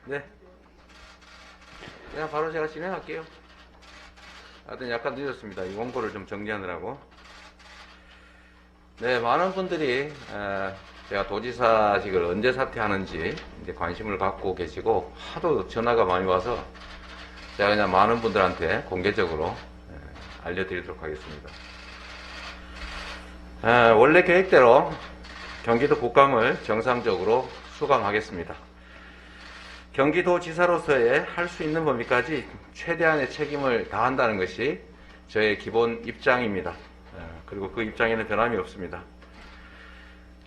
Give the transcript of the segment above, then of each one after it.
네. 그냥 바로 제가 진행할게요. 하여튼 약간 늦었습니다. 이 원고를 좀 정리하느라고. 네, 많은 분들이 제가 도지사직을 언제 사퇴하는지 이제 관심을 갖고 계시고 하도 전화가 많이 와서 제가 그냥 많은 분들한테 공개적으로 알려드리도록 하겠습니다. 원래 계획대로 경기도 국감을 정상적으로 수감하겠습니다. 경기도지사로서의 할 수 있는 범위까지 최대한의 책임을 다한다는 것이 저의 기본 입장입니다. 그리고 그 입장에는 변함이 없습니다.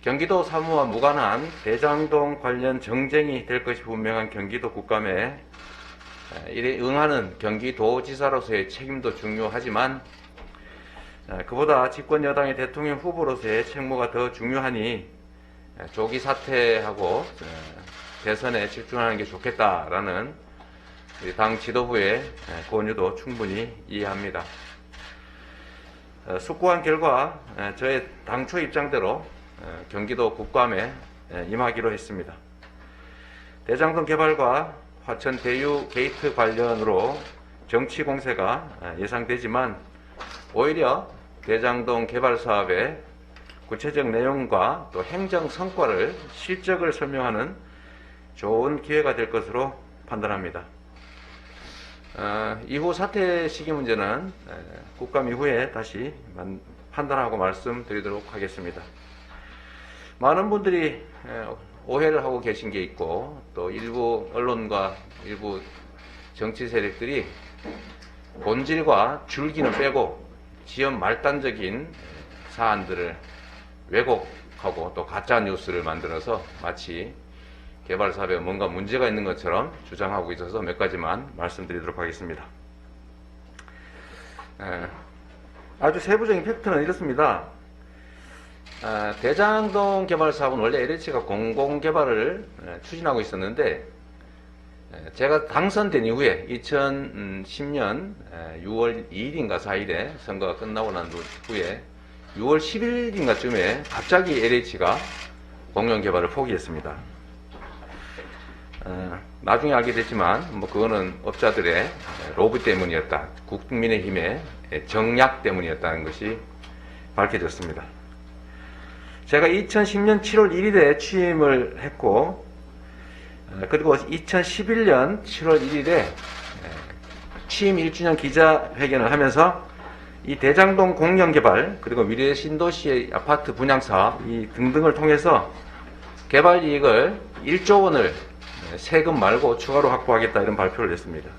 경기도 사무와 무관한 대장동 관련 정쟁이 될 것이 분명한 경기도 국감에 이에 응하는 경기도지사로서의 책임도 중요하지만 그보다 집권여당의 대통령 후보로서의 책무가 더 중요하니 조기 사퇴하고 대선에 집중하는 게 좋겠다라는 당 지도부의 권유도 충분히 이해합니다. 숙고한 결과 저의 당초 입장대로 경기도 국감에 임하기로 했습니다. 대장동 개발과 화천 대유 게이트 관련으로 정치 공세가 예상되지만 오히려 대장동 개발 사업의 구체적 내용과 또 행정 성과를 실적을 설명하는 좋은 기회가 될 것으로 판단합니다. 이후 사퇴 시기 문제는 국감 이후에 다시 판단하고 말씀드리도록 하겠습니다. 많은 분들이 오해를 하고 계신 게 있고 또 일부 언론과 일부 정치 세력들이 본질과 줄기는 빼고 지연 말단적인 사안들을 왜곡하고 또 가짜 뉴스를 만들어서 마치 개발 사업에 뭔가 문제가 있는 것처럼 주장하고 있어서 몇 가지만 말씀드리도록 하겠습니다. 아주 세부적인 팩트는 이렇습니다. 대장동 개발 사업은 원래 LH가 공공개발을 추진하고 있었는데 제가 당선된 이후에 2010년 6월 2일인가 4일에 선거가 끝나고 난 후에 6월 10일인가 쯤에 갑자기 LH가 공영개발을 포기했습니다. 나중에 알게 됐지만 뭐 그거는 업자들의 로비 때문이었다. 국민의힘의 정략 때문이었다는 것이 밝혀졌습니다. 제가 2010년 7월 1일에 취임을 했고 그리고 2011년 7월 1일에 취임 1주년 기자회견을 하면서 이 대장동 공영개발 그리고 미래 신도시의 아파트 분양사업 이 등등을 통해서 개발 이익을 1조 원을 세금 말고 추가로 확보하겠다 이런 발표를 했습니다.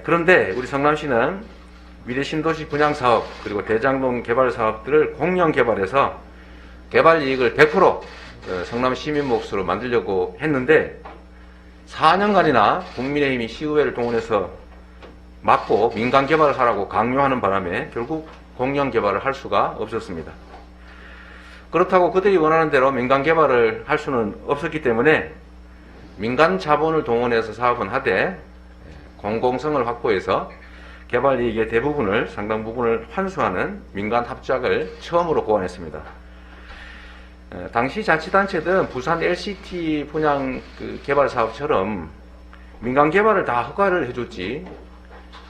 그런데 우리 성남시는 미래 신도시 분양사업 그리고 대장동 개발 사업들을 공영개발해서 개발 이익을 100% 성남 시민 몫으로 만들려고 했는데 4년간이나 국민의힘이 시의회를 동원해서 막고 민간 개발을 하라고 강요하는 바람에 결국 공영 개발을 할 수가 없었습니다. 그렇다고 그들이 원하는 대로 민간 개발을 할 수는 없었기 때문에 민간 자본을 동원해서 사업은 하되 공공성을 확보해서 개발 이익의 대부분을 상당 부분을 환수하는 민간 합작을 처음으로 고안했습니다. 당시 자치단체든 부산 LCT 분양 개발 사업처럼 민간 개발을 다 허가를 해줬지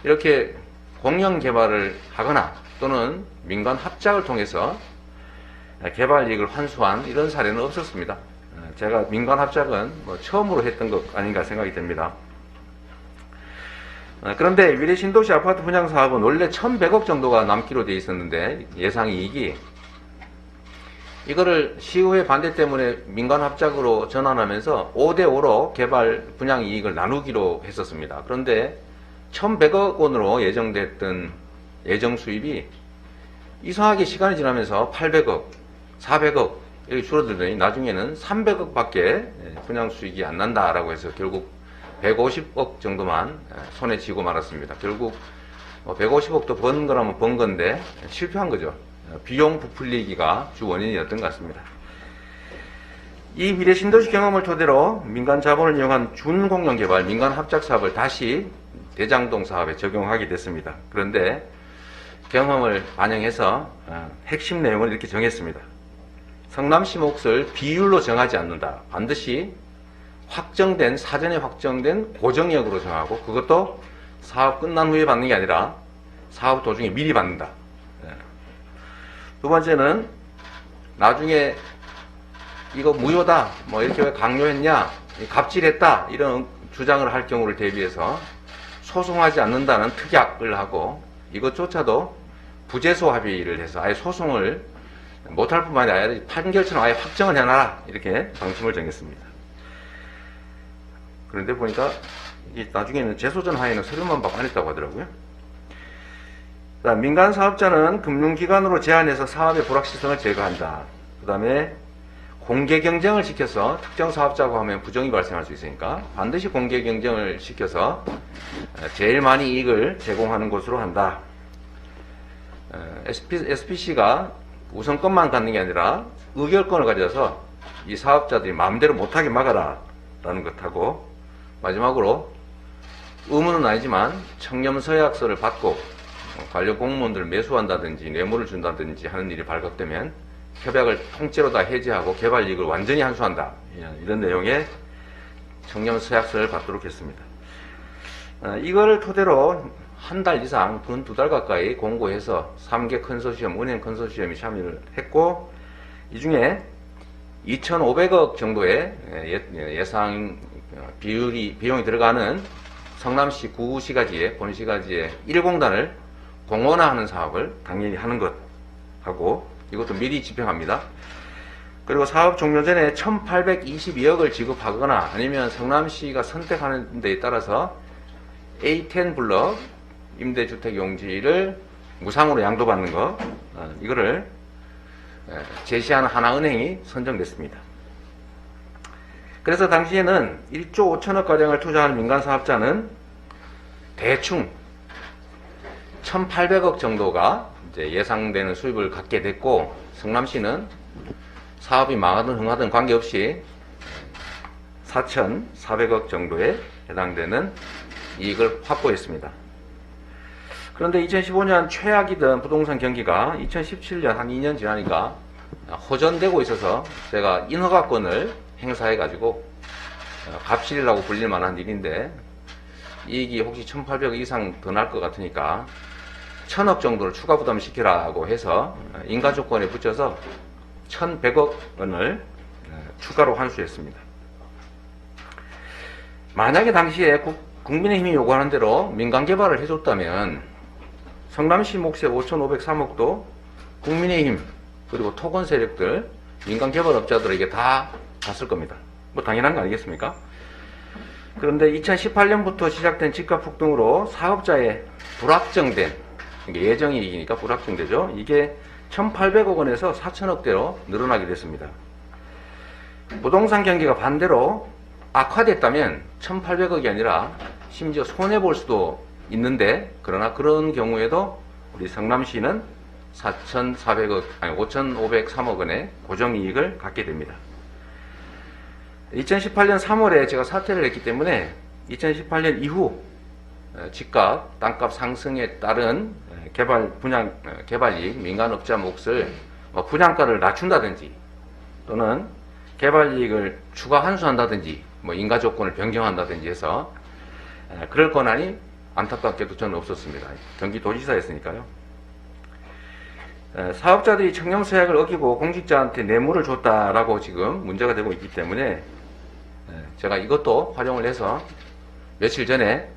이렇게 공영 개발을 하거나 또는 민간 합작을 통해서 개발 이익을 환수한 이런 사례는 없었습니다. 제가 민간 합작은 뭐 처음으로 했던 것 아닌가 생각이 됩니다. 그런데 미래 신도시 아파트 분양 사업은 원래 1,100억 정도가 남기로 되어 있었는데 예상 이익이 이거를 시의회 반대 때문에 민간 합작으로 전환하면서 5대5로 개발 분양 이익을 나누기로 했었습니다. 그런데 1,100억 원으로 예정됐던 예정 수입이 이상하게 시간이 지나면서 800억, 400억 이렇게 줄어들더니 나중에는 300억 밖에 분양 수익이 안 난다라고 해서 결국 150억 정도만 손에 쥐고 말았습니다. 결국 150억도 번 거라면 번 건데 실패한 거죠. 비용 부풀리기가 주 원인이었던 것 같습니다. 이 미래 신도시 경험을 토대로 민간 자본을 이용한 준공영개발, 민간 합작 사업을 다시 대장동 사업에 적용하게 됐습니다. 그런데 경험을 반영해서 핵심 내용을 이렇게 정했습니다. 성남시 몫을 비율로 정하지 않는다. 반드시 사전에 확정된 고정이익으로 정하고, 그것도 사업 끝난 후에 받는 게 아니라 사업 도중에 미리 받는다. 두 번째는 나중에 이거 무효다, 뭐 이렇게 왜 강요했냐, 갑질했다, 이런 주장을 할 경우를 대비해서 소송하지 않는다는 특약을 하고, 이것조차도 부재소 합의를 해서 아예 소송을 못할 뿐만 아니라 판결처럼 아예 확정을 해놔라, 이렇게 방침을 정했습니다. 그런데 보니까 나중에는 재소전 하에는 서류만 받고 안 했다고 하더라고요. 민간 사업자는 금융기관으로 제한해서 사업의 불확실성을 제거한다. 그 다음에 공개 경쟁을 시켜서, 특정 사업자고 하면 부정이 발생할 수 있으니까 반드시 공개 경쟁을 시켜서 제일 많이 이익을 제공하는 것으로 한다. SPC가 우선권만 갖는 게 아니라 의결권을 가져서 이 사업자들이 마음대로 못하게 막아라 라는 것하고, 마지막으로 의무는 아니지만 청렴서약서를 받고 관련 공무원들을 매수한다든지 뇌물을 준다든지 하는 일이 발각되면 협약을 통째로 다 해지하고 개발 이익을 완전히 환수한다, 이런 내용의 청렴서약서를 받도록 했습니다. 이걸 토대로 한 달 이상, 근 2달 가까이 공고해서 3개 컨소시엄, 은행 컨소시엄이 참여를 했고, 이 중에 2,500억 정도의 예상 비용이 들어가는 성남시 구시가지의 본시가지의 1공단을 공원화하는 사업을 당연히 하는 것 하고, 이것도 미리 집행합니다. 그리고 사업 종료 전에 1,822억을 지급하거나 아니면 성남시가 선택하는 데에 따라서 A10 블럭 임대주택 용지를 무상으로 양도받는 것, 이거를 제시하는 하나은행이 선정됐습니다. 그래서 당시에는 1조 5천억 가량을 투자하는 민간 사업자는 대충 1,800억 정도가 이제 예상되는 수입을 갖게 됐고, 성남시는 사업이 망하든 흥하든 관계없이 4,400억 정도에 해당되는 이익을 확보했습니다. 그런데 2015년 최악이던 부동산 경기가 2017년 한 2년 지나니까 호전되고 있어서 제가 인허가권을 행사해가지고 갑질이라고 불릴 만한 일인데, 이익이 혹시 1,800억 이상 더 날 것 같으니까 1,000억 정도를 추가 부담시키라고 해서 인가조건에 붙여서 1,100억 원을 추가로 환수했습니다. 만약에 당시에 국민의힘이 요구하는 대로 민간개발을 해줬다면 성남시 몫의 5,503억도 국민의힘 그리고 토건 세력들, 민간개발업자들에게 다 갔을 겁니다. 뭐 당연한 거 아니겠습니까? 그런데 2018년부터 시작된 집값 폭등으로 사업자의 불확정된, 예정이익이니까 불확정되죠. 이게 1,800억 원에서 4천억대로 늘어나게 됐습니다. 부동산 경기가 반대로 악화됐다면 1,800억이 아니라 심지어 손해볼 수도 있는데, 그러나 그런 경우에도 우리 성남시는 5,503억 원의 고정이익을 갖게 됩니다. 2018년 3월에 제가 사퇴를 했기 때문에 2018년 이후 집값, 땅값 상승에 따른 개발이익, 민간업자 몫을 분양가를 낮춘다든지 또는 개발이익을 추가 환수한다든지 인가조건을 변경한다든지 해서 그럴 권한이 안타깝게도 저는 없었습니다. 경기도지사였으니까요. 사업자들이 청렴서약을 어기고 공직자한테 뇌물을 줬다라고 지금 문제가 되고 있기 때문에 제가 이것도 활용을 해서 며칠 전에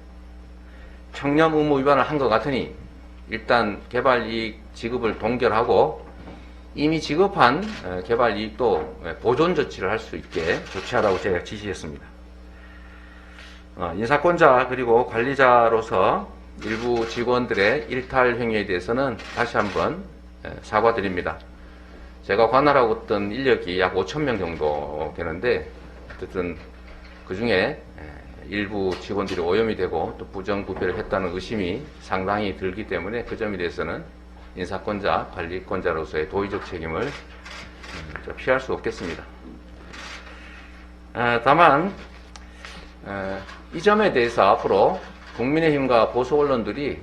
청렴 의무 위반을 한 것 같으니 일단 개발이익 지급을 동결하고 이미 지급한 개발이익도 보존 조치를 할 수 있게 조치하라고 제가 지시했습니다. 인사권자 그리고 관리자로서 일부 직원들의 일탈 행위에 대해서는 다시 한번 사과드립니다. 제가 관할하고 있던 인력이 약 5,000명 정도 되는데, 어쨌든 그 중에 일부 직원들이 오염이 되고 또 부정부패를 했다는 의심이 상당히 들기 때문에 그 점에 대해서는 인사권자, 관리권자로서의 도의적 책임을 피할 수 없겠습니다. 다만 이 점에 대해서 앞으로 국민의힘과 보수 언론들이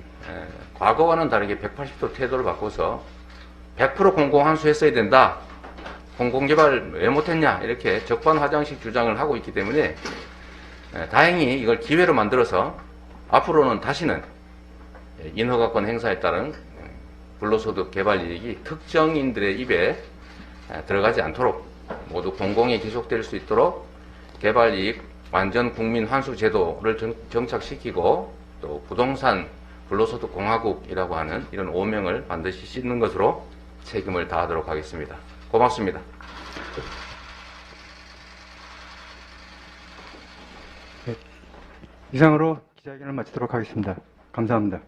과거와는 다르게 180도 태도를 바꿔서 100% 공공환수했어야 된다, 공공개발 왜 못했냐 이렇게 적반하장식 주장을 하고 있기 때문에 다행히 이걸 기회로 만들어서 앞으로는 다시는 인허가권 행사에 따른 불로소득 개발 이익이 특정인들의 입에 들어가지 않도록 모두 공공이 계속될 수 있도록 개발 이익 완전 국민 환수 제도를 정착시키고 또 부동산 불로소득 공화국이라고 하는 이런 오명을 반드시 씻는 것으로 책임을 다하도록 하겠습니다. 고맙습니다. 네, 이상으로 기자회견을 마치도록 하겠습니다. 감사합니다.